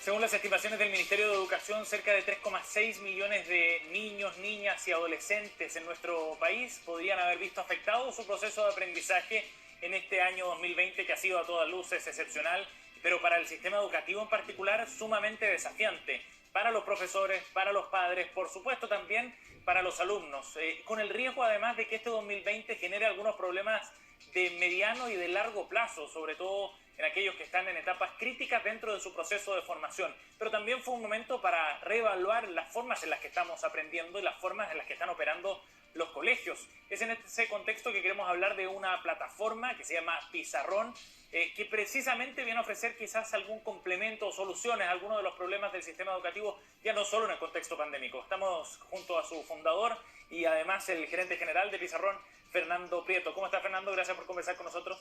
Según las estimaciones del Ministerio de Educación, cerca de 3,6 millones de niños, niñas y adolescentes en nuestro país podrían haber visto afectado su proceso de aprendizaje en este año 2020, que ha sido a todas luces excepcional, pero para el sistema educativo en particular sumamente desafiante, para los profesores, para los padres, por supuesto también para los alumnos, con el riesgo además de que este 2020 genere algunos problemas de mediano y de largo plazo, sobre todo en aquellos que están en etapas críticas dentro de su proceso de formación. Pero también fue un momento para reevaluar las formas en las que estamos aprendiendo y las formas en las que están operando los colegios. Es en ese contexto que queremos hablar de una plataforma que se llama Pizarrón, que precisamente viene a ofrecer quizás algún complemento o soluciones a algunos de los problemas del sistema educativo, ya no solo en el contexto pandémico. Estamos junto a su fundador y además el gerente general de Pizarrón, Fernando Prieto. ¿Cómo está, Fernando? Gracias por conversar con nosotros.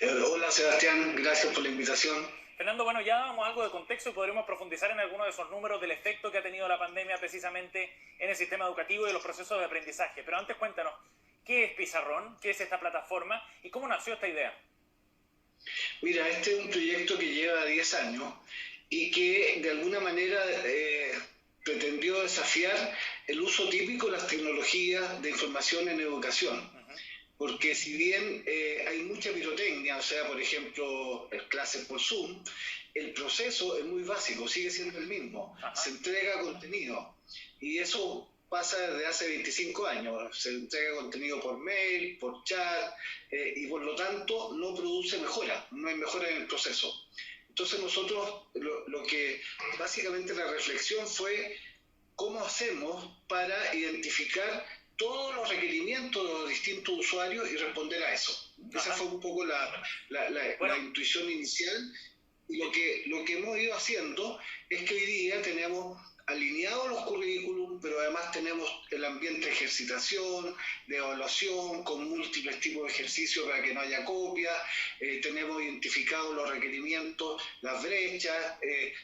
Hola Sebastián, gracias por la invitación. Fernando, bueno, ya damos algo de contexto y podremos profundizar en algunos de esos números del efecto que ha tenido la pandemia precisamente en el sistema educativo y los procesos de aprendizaje. Pero antes cuéntanos, ¿qué es Pizarrón? ¿Qué es esta plataforma? ¿Y cómo nació esta idea? Mira, este es un proyecto que lleva 10 años y que de alguna manera pretendió desafiar el uso típico de las tecnologías de información en educación. Porque si bien hay mucha pirotecnia, o sea, por ejemplo, clases por Zoom, el proceso es muy básico, sigue siendo el mismo. Se entrega contenido y eso pasa desde hace 25 años. Se entrega contenido por mail, por chat y por lo tanto no produce mejora, no hay mejora en el proceso. Entonces nosotros lo que básicamente la reflexión fue cómo hacemos para identificar todos los requerimientos de los distintos usuarios y responder a eso. Esa fue un poco la intuición inicial, y lo que hemos ido haciendo es que hoy día tenemos alineados los currículum, pero además tenemos el ambiente de ejercitación, de evaluación, con múltiples tipos de ejercicios para que no haya copias, tenemos identificados los requerimientos, las brechas,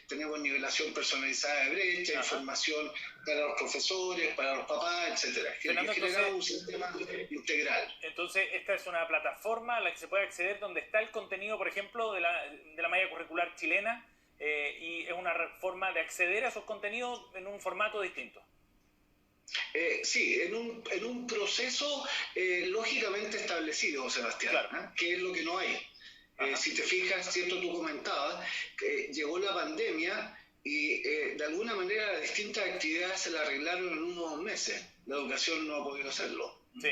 tenemos nivelación personalizada de brechas, información para los profesores, para los papás, etc. Generamos un sistema integral. Entonces, esta es una plataforma a la que se puede acceder donde está el contenido, por ejemplo, de la malla curricular chilena, y es una forma de acceder a esos contenidos en un formato distinto. Sí, en un proceso lógicamente establecido, Sebastián, claro. Que es lo que no hay. Si te fijas, cierto, tú comentabas que llegó la pandemia y de alguna manera las distintas actividades se las arreglaron en unos meses. La educación no ha podido hacerlo. Sí.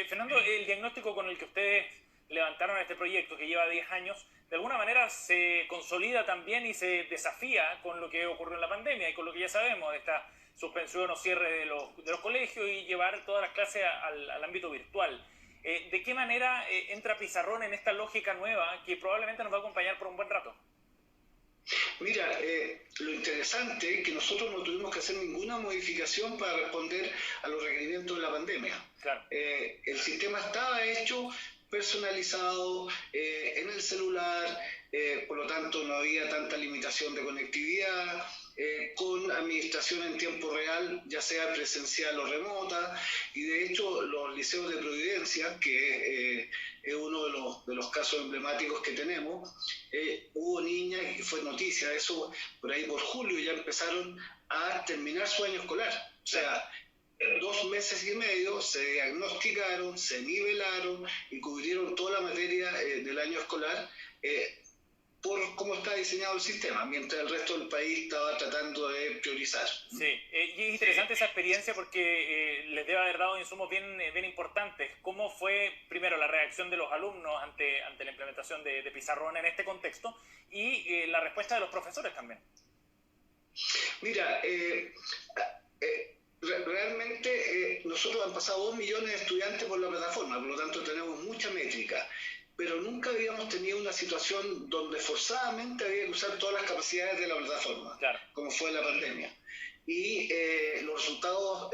Fernando, el diagnóstico con el que ustedes levantaron este proyecto que lleva 10 años, de alguna manera se consolida también y se desafía con lo que ocurrió en la pandemia y con lo que ya sabemos de esta suspensión o cierre de los colegios y llevar todas las clases al ámbito virtual. ¿De qué manera entra Pizarrón en esta lógica nueva que probablemente nos va a acompañar por un buen rato? Mira, lo interesante es que nosotros no tuvimos que hacer ninguna modificación para responder a los requerimientos de la pandemia. Claro. El sistema estaba hecho, personalizado, en el celular, por lo tanto no había tanta limitación de conectividad, con administración en tiempo real, ya sea presencial o remota, y de hecho los liceos de Providencia, que es uno de los casos emblemáticos que tenemos, hubo niñas, y fue noticia eso, por ahí por julio ya empezaron a terminar su año escolar. O sea, en 2 meses y medio se diagnosticaron, se nivelaron y cubrieron toda la materia del año escolar por cómo está diseñado el sistema, mientras el resto del país estaba tratando de priorizar. Sí, y es interesante esa experiencia porque les debe haber dado insumos bien importantes. ¿Cómo fue, primero, la reacción de los alumnos ante la implementación de Pizarrón en este contexto y la respuesta de los profesores también? Mira, realmente nosotros han pasado 2 millones de estudiantes por la plataforma, por lo tanto tenemos mucha métrica, pero nunca habíamos tenido una situación donde forzadamente había que usar todas las capacidades de la plataforma, claro, como fue la pandemia. Y los resultados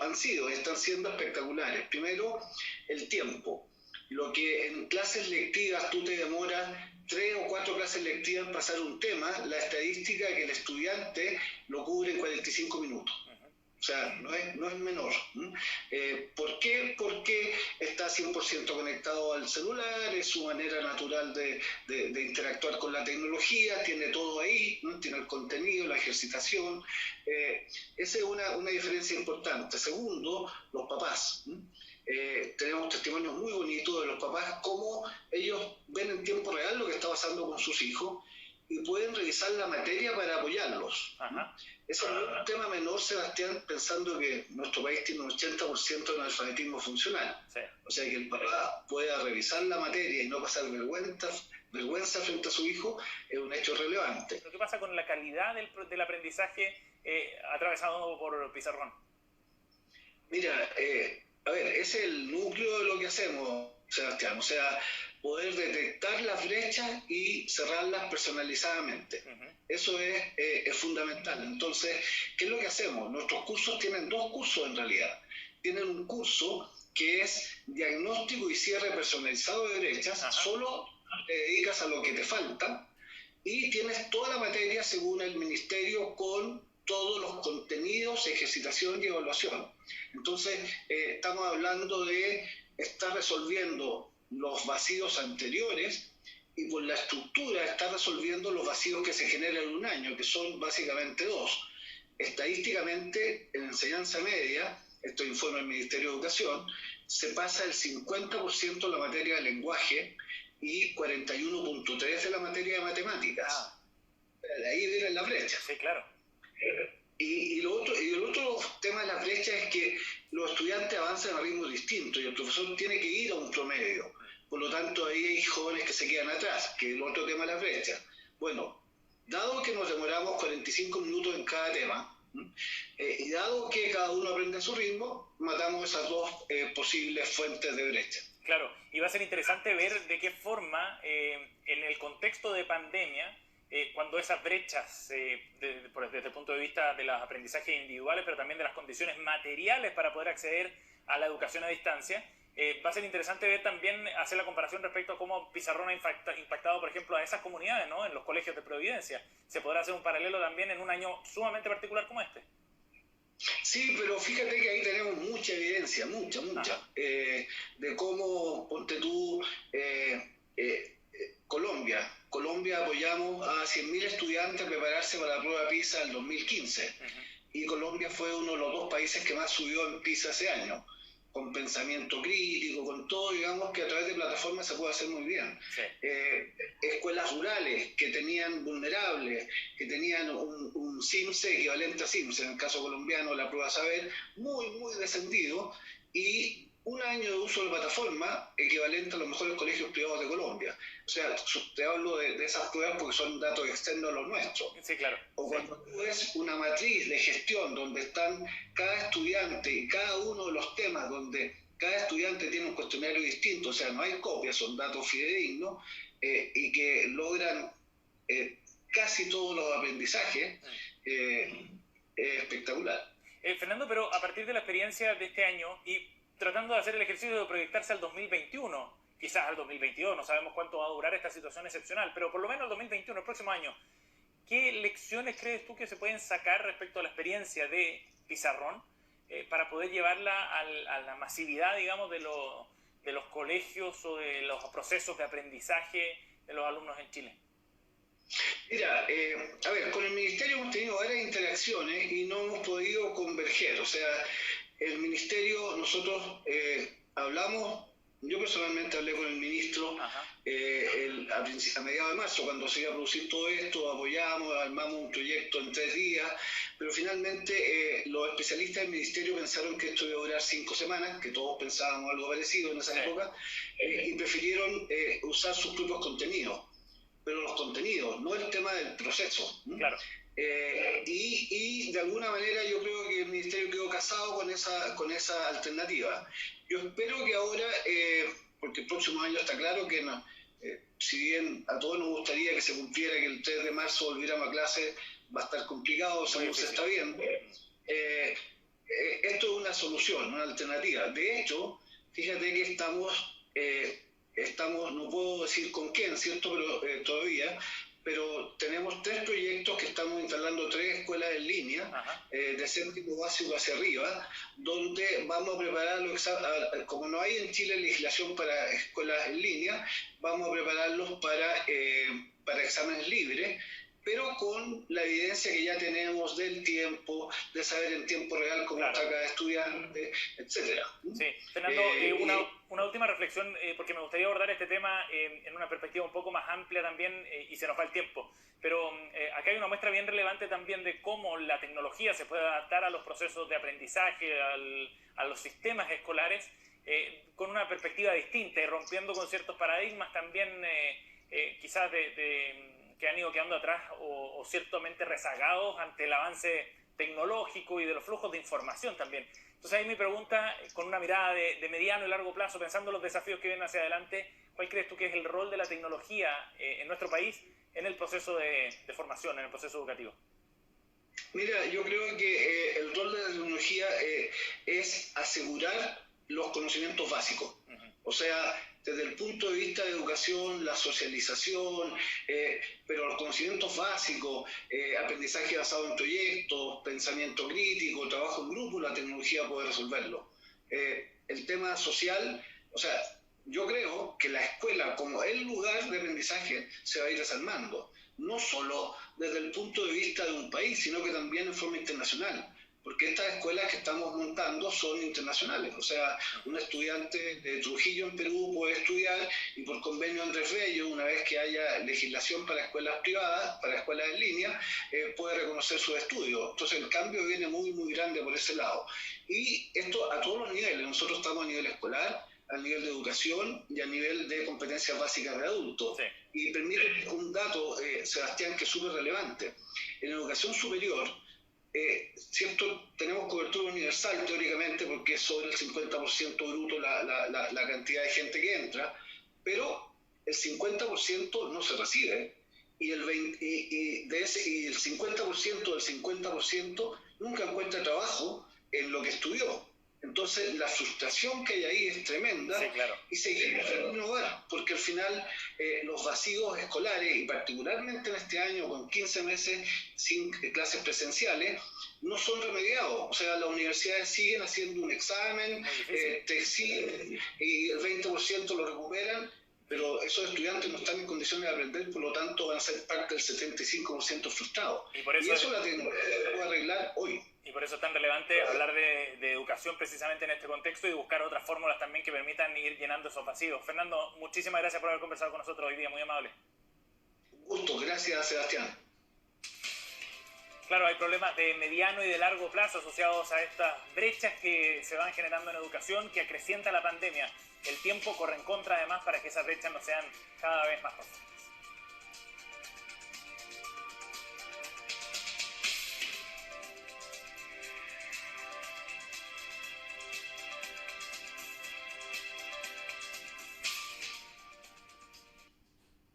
han sido y están siendo espectaculares. Primero, el tiempo. Lo que en clases lectivas tú te demoras 3 o 4 clases lectivas en pasar un tema, la estadística es que el estudiante lo cubre en 45 minutos. O sea, no es menor. ¿Por qué? Porque está 100% conectado al celular, es su manera natural de interactuar con la tecnología, tiene todo ahí, ¿no? Tiene el contenido, la ejercitación. Esa es una diferencia importante. Segundo, los papás. Tenemos testimonios muy bonitos de los papás, cómo ellos ven en tiempo real lo que está pasando con sus hijos y pueden revisar la materia para apoyarlos. Ajá. Eso no es un tema menor, Sebastián, pensando que nuestro país tiene un 80% de analfabetismo funcional. Sí. O sea, que el papá pueda revisar la materia y no pasar vergüenza frente a su hijo es un hecho relevante. ¿Pero qué pasa con la calidad del aprendizaje atravesado por pizarrón? Mira, a ver, ese es el núcleo de lo que hacemos, Sebastián. O sea, poder detectar las brechas y cerrarlas personalizadamente. Uh-huh. Eso es fundamental. Entonces, ¿qué es lo que hacemos? Nuestros cursos tienen dos cursos en realidad. Tienen un curso que es diagnóstico y cierre personalizado de brechas, uh-huh. Solo te dedicas a lo que te falta y tienes toda la materia según el ministerio con todos los contenidos, ejercitación y evaluación. Entonces, estamos hablando de estar resolviendo los vacíos anteriores y por la estructura está resolviendo los vacíos que se generan en un año, que son básicamente dos. Estadísticamente, en enseñanza media, esto informa el Ministerio de Educación, se pasa el 50% de la materia de lenguaje y 41.3% de la materia de matemáticas. De ahí viene la brecha. Sí, claro. Y el otro tema de la brecha es que los estudiantes avanzan a ritmos distintos y el profesor tiene que ir a un promedio. Por lo tanto, ahí hay jóvenes que se quedan atrás, que es el otro tema de la brecha. Bueno, dado que nos demoramos 45 minutos en cada tema, y dado que cada uno aprende a su ritmo, matamos esas dos posibles fuentes de brecha. Claro, y va a ser interesante ver de qué forma, en el contexto de pandemia, cuando esas brechas, desde el punto de vista de los aprendizajes individuales, pero también de las condiciones materiales para poder acceder a la educación a distancia, va a ser interesante ver también, hacer la comparación respecto a cómo Pizarrón ha impactado, por ejemplo, a esas comunidades, ¿no? En los colegios de Providencia. Se podrá hacer un paralelo también en un año sumamente particular como este. Sí, pero fíjate que ahí tenemos mucha evidencia, mucha, de cómo, ponte tú, Colombia apoyamos a 100.000 estudiantes a prepararse para la prueba PISA en 2015. Uh-huh. Y Colombia fue uno de los dos países que más subió en PISA ese año, con pensamiento crítico, con todo, digamos que a través de plataformas se puede hacer muy bien. Sí. Escuelas rurales que tenían vulnerables, que tenían un CIMSE equivalente a CIMSE, en el caso colombiano la prueba Saber, muy descendido, y un año de uso de plataforma equivalente a los mejores colegios privados de Colombia. O sea, te hablo de esas pruebas porque son datos externos a los nuestros. Sí, claro. O cuando tú ves una matriz de gestión donde están cada estudiante y cada uno de los temas, donde cada estudiante tiene un cuestionario distinto, o sea, no hay copias, son datos fidedignos, y que logran casi todos los aprendizajes, es espectacular. Fernando, pero a partir de la experiencia de este año y tratando de hacer el ejercicio de proyectarse al 2021, quizás al 2022, no sabemos cuánto va a durar esta situación excepcional, pero por lo menos al 2021, el próximo año, ¿qué lecciones crees tú que se pueden sacar respecto a la experiencia de Pizarrón para poder llevarla a la masividad, digamos, de los colegios o de los procesos de aprendizaje de los alumnos en Chile? Mira, a ver, con el Ministerio hemos tenido varias interacciones y no hemos podido converger, o sea, el Ministerio, nosotros hablamos, yo personalmente hablé con el ministro a mediados de marzo, cuando se iba a producir todo esto, apoyamos, armamos un proyecto en 3 días, pero finalmente los especialistas del Ministerio pensaron que esto iba a durar 5 semanas, que todos pensábamos algo parecido en esa época, y prefirieron usar sus propios contenidos, pero los contenidos, no el tema del proceso. Claro. Y de alguna manera yo creo que el Ministerio quedó casado con esa alternativa. Yo espero que ahora, porque el próximo año está claro que no, si bien a todos nos gustaría que se cumpliera que el 3 de marzo volviéramos a clase, va a estar complicado según se está viendo. Esto es una solución, una alternativa. De hecho, fíjate que estamos, no puedo decir con quién, ¿cierto? Pero todavía, pero tenemos 3 proyectos que estamos instalando, 3 escuelas en línea, de séptimo básico hacia arriba, donde vamos a preparar como no hay en Chile legislación para escuelas en línea, vamos a prepararlos para exámenes libres, pero con la evidencia que ya tenemos del tiempo, de saber en tiempo real cómo está cada estudiante, etcétera. Sí, Fernando, una última reflexión, porque me gustaría abordar este tema en una perspectiva un poco más amplia también, y se nos va el tiempo. Pero acá hay una muestra bien relevante también de cómo la tecnología se puede adaptar a los procesos de aprendizaje, a los sistemas escolares, con una perspectiva distinta y rompiendo con ciertos paradigmas también quizás que han ido quedando atrás o ciertamente rezagados ante el avance tecnológico y de los flujos de información también. Entonces ahí mi pregunta, con una mirada de mediano y largo plazo, pensando en los desafíos que vienen hacia adelante, ¿cuál crees tú que es el rol de la tecnología en nuestro país en el proceso de formación, en el proceso educativo? Mira, yo creo que el rol de la tecnología es asegurar los conocimientos básicos. O sea, desde el punto de vista de educación, la socialización, pero los conocimientos básicos, aprendizaje basado en proyectos, pensamiento crítico, trabajo en grupo, la tecnología puede resolverlo. El tema social, o sea, yo creo que la escuela como el lugar de aprendizaje se va a ir desarmando, no solo desde el punto de vista de un país, sino que también en forma internacional. Porque estas escuelas que estamos montando son internacionales. O sea, un estudiante de Trujillo en Perú puede estudiar y por convenio Andrés Bello, una vez que haya legislación para escuelas privadas, para escuelas en línea, puede reconocer sus estudios. Entonces el cambio viene muy, muy grande por ese lado. Y esto a todos los niveles. Nosotros estamos a nivel escolar, a nivel de educación y a nivel de competencias básicas de adultos. Sí. Y permíteme un dato, Sebastián, que es súper relevante. En educación superior, cierto, tenemos cobertura universal teóricamente porque es sobre el 50% bruto la cantidad de gente que entra, pero el 50% no se recibe y el 50% del 50% nunca encuentra trabajo en lo que estudió. Entonces la frustración que hay ahí es tremenda. Sí, claro. Y seguimos sin innovar, porque al final los vacíos escolares, y particularmente en este año con 15 meses sin clases presenciales, no son remediados. O sea, las universidades siguen haciendo un examen, te exigen, y el 20% lo recuperan, pero esos estudiantes no están en condiciones de aprender, por lo tanto van a ser parte del 75% frustrados. Y eso la tecnología puede arreglar hoy. Y por eso es tan relevante hablar de educación precisamente en este contexto y buscar otras fórmulas también que permitan ir llenando esos vacíos. Fernando, muchísimas gracias por haber conversado con nosotros hoy día, muy amable. Un gusto, gracias Sebastián. Claro, hay problemas de mediano y de largo plazo asociados a estas brechas que se van generando en educación, que acrecienta la pandemia. El tiempo corre en contra además para que esas brechas no sean cada vez más profundas.